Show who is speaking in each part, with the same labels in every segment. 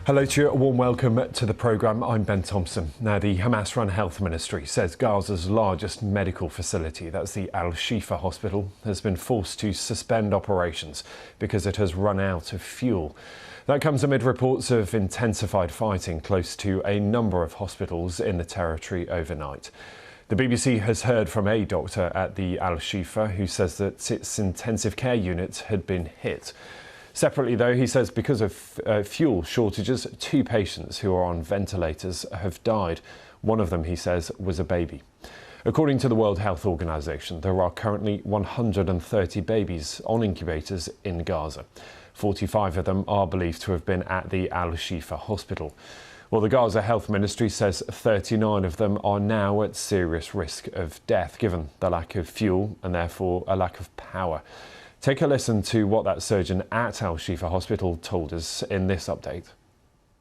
Speaker 1: Hello to you, a warm welcome to the programme. I'm Ben Thompson. Now, the Hamas-run health ministry says Gaza's largest medical facility, that's the Al-Shifa hospital, has been forced to suspend operations because it has run out of fuel. That comes amid reports of intensified fighting close to a number of hospitals in the territory overnight. The BBC has heard from a doctor at the Al-Shifa who says that its intensive care unit had been hit. Separately, though, he says because of fuel shortages, 2 patients who are on ventilators have died. One of them, he says, was a baby. According to the World Health Organization, there are currently 130 babies on incubators in Gaza. 45 of them are believed to have been at the Al-Shifa hospital. Well, the Gaza Health Ministry says 39 of them are now at serious risk of death, given the lack of fuel and therefore a lack of power. Take a listen to what that surgeon at Al-Shifa Hospital told us in this update.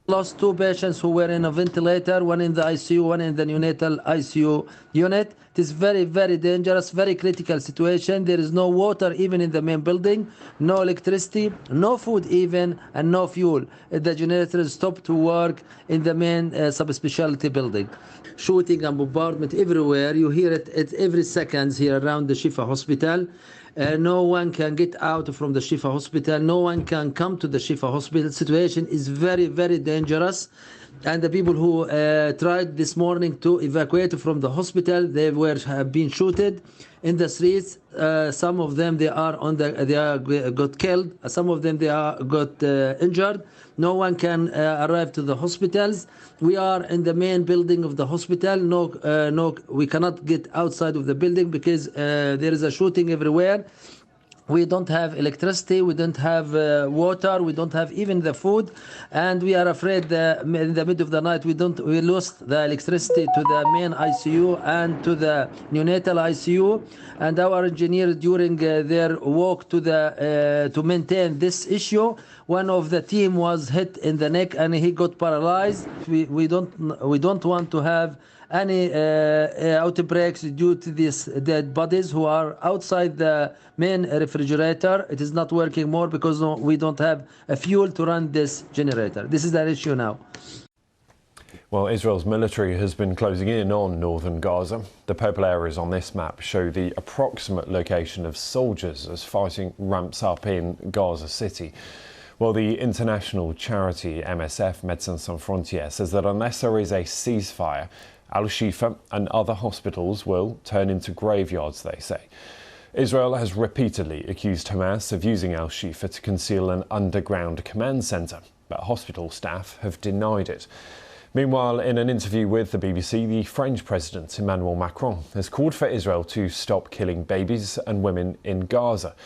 Speaker 2: Lost 2 patients who were in a ventilator, one in the ICU, one in the neonatal ICU unit. It is very, very dangerous, very critical situation. There is no water even in the main building, no electricity, no food even, and no fuel. The generators stopped to work in the main subspecialty building. Shooting and bombardment everywhere. You hear it every second here around the Shifa hospital. No one can get out from the Shifa hospital. No one can come to the Shifa hospital. Situation is very, very dangerous. And the people who tried this morning to evacuate from the hospital, they have been shooted in the streets. Some of them they got killed. Some of them they got injured. No one can arrive to the hospitals. We are in the main building of the hospital. We cannot get outside of the building because there is a shooting everywhere. We don't have electricity, we don't have water, we don't have even the food, and we are afraid that in the middle of the night we lost the electricity to the main ICU and to the neonatal ICU, and our engineers during their walk to maintain this issue, one of the team was hit in the neck and he got paralyzed. We don't want to have any outbreaks due to these dead bodies who are outside the main refrigerator. It is not working more because we don't have a fuel to run this generator. This is the issue now.
Speaker 1: Well, Israel's military has been closing in on northern Gaza. The purple areas on this map show the approximate location of soldiers as fighting ramps up in Gaza City. Well, the international charity MSF, Médecins Sans Frontières, says that unless there is a ceasefire, Al-Shifa and other hospitals will turn into graveyards, they say. Israel has repeatedly accused Hamas of using Al-Shifa to conceal an underground command centre, but hospital staff have denied it. Meanwhile, in an interview with the BBC, the French President Emmanuel Macron has called for Israel to stop killing babies and women in Gaza.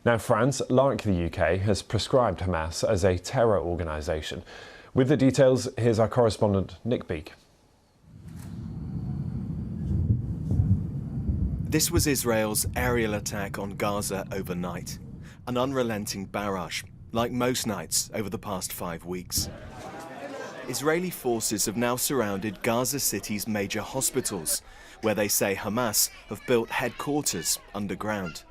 Speaker 1: Now, France, like the UK, has prescribed Hamas as a terror organisation. With the details, here's our correspondent Nick Beak.
Speaker 3: This was Israel's aerial attack on Gaza overnight. An unrelenting barrage, like most nights over the past 5 weeks. Israeli forces have now surrounded Gaza City's major hospitals, where they say Hamas have built headquarters underground.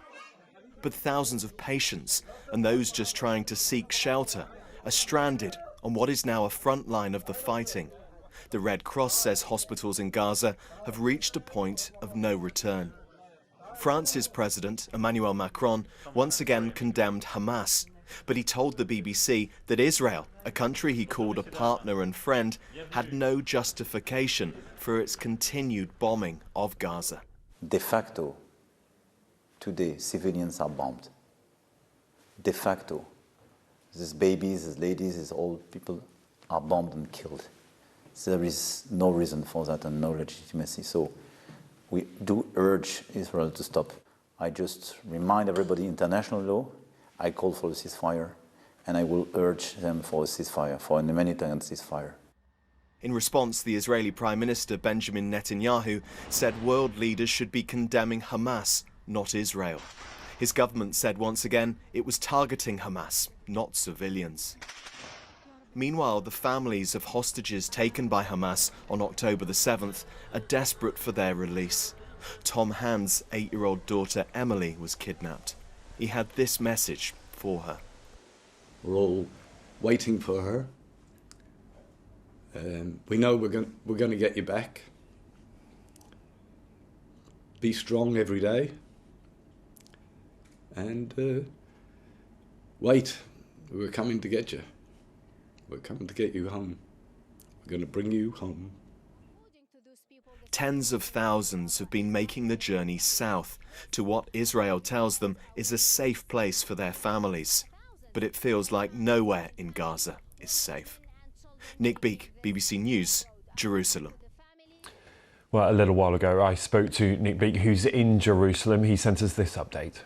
Speaker 3: But thousands of patients and those just trying to seek shelter are stranded on what is now a front line of the fighting. The Red Cross says hospitals in Gaza have reached a point of no return. France's President Emmanuel Macron once again condemned Hamas, but he told the BBC that Israel, a country he called a partner and friend, had no justification for its continued bombing of Gaza.
Speaker 4: De facto, today civilians are bombed. De facto, these babies, these ladies, these old people are bombed and killed. So there is no reason for that and no legitimacy. So we do urge Israel to stop. I just remind everybody, international law, I call for a ceasefire, and I will urge them for a ceasefire, for an humanitarian ceasefire.
Speaker 3: In response, the Israeli Prime Minister Benjamin Netanyahu said world leaders should be condemning Hamas, not Israel. His government said once again it was targeting Hamas, not civilians. Meanwhile, the families of hostages taken by Hamas on October the 7th are desperate for their release. Tom Hand's 8-year-old daughter Emily was kidnapped. He had this message for her.
Speaker 5: We're all waiting for her. We know we're going to get you back. Be strong every day. And wait, we're coming to get you. We're coming to get you home. We're going to bring you home.
Speaker 3: Tens of thousands have been making the journey south to what Israel tells them is a safe place for their families. But it feels like nowhere in Gaza is safe. Nick Beake, BBC News, Jerusalem.
Speaker 1: Well, a little while ago, I spoke to Nick Beake, who's in Jerusalem. He sent us this update.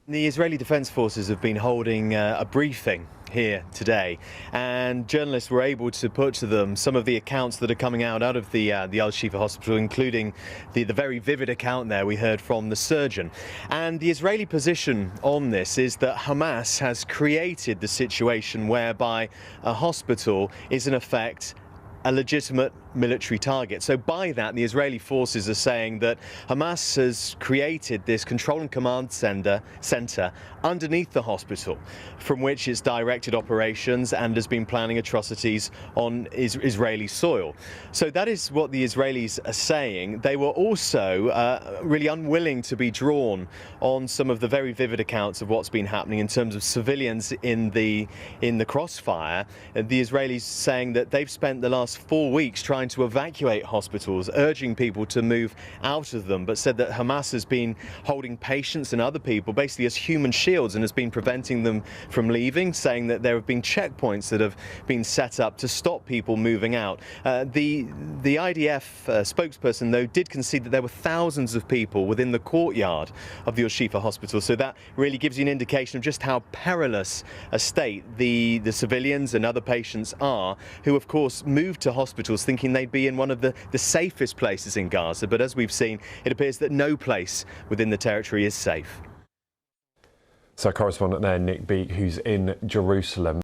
Speaker 6: The Israeli Defense Forces have been holding a briefing here today, and journalists were able to put to them some of the accounts that are coming out of the Al-Shifa hospital, including the very vivid account there we heard from the surgeon. And the Israeli position on this is that Hamas has created the situation whereby a hospital is in effect a legitimate military target. So by that, the Israeli forces are saying that Hamas has created this control and command center underneath the hospital, from which it's directed operations and has been planning atrocities on Israeli soil. So that is what the Israelis are saying. They were also really unwilling to be drawn on some of the very vivid accounts of what's been happening in terms of civilians in the crossfire. The Israelis saying that they've spent the last 4 weeks trying to evacuate hospitals, urging people to move out of them, but said that Hamas has been holding patients and other people basically as human shields and has been preventing them from leaving, saying that there have been checkpoints that have been set up to stop people moving out. The IDF spokesperson, though, did concede that there were thousands of people within the courtyard of the Al-Shifa hospital, so that really gives you an indication of just how perilous a state the civilians and other patients are, who of course moved to hospitals thinking they'd be in one of the safest places in Gaza, but as we've seen, it appears that no place within the territory is safe.
Speaker 1: So correspondent there, Nick Beake, who's in Jerusalem.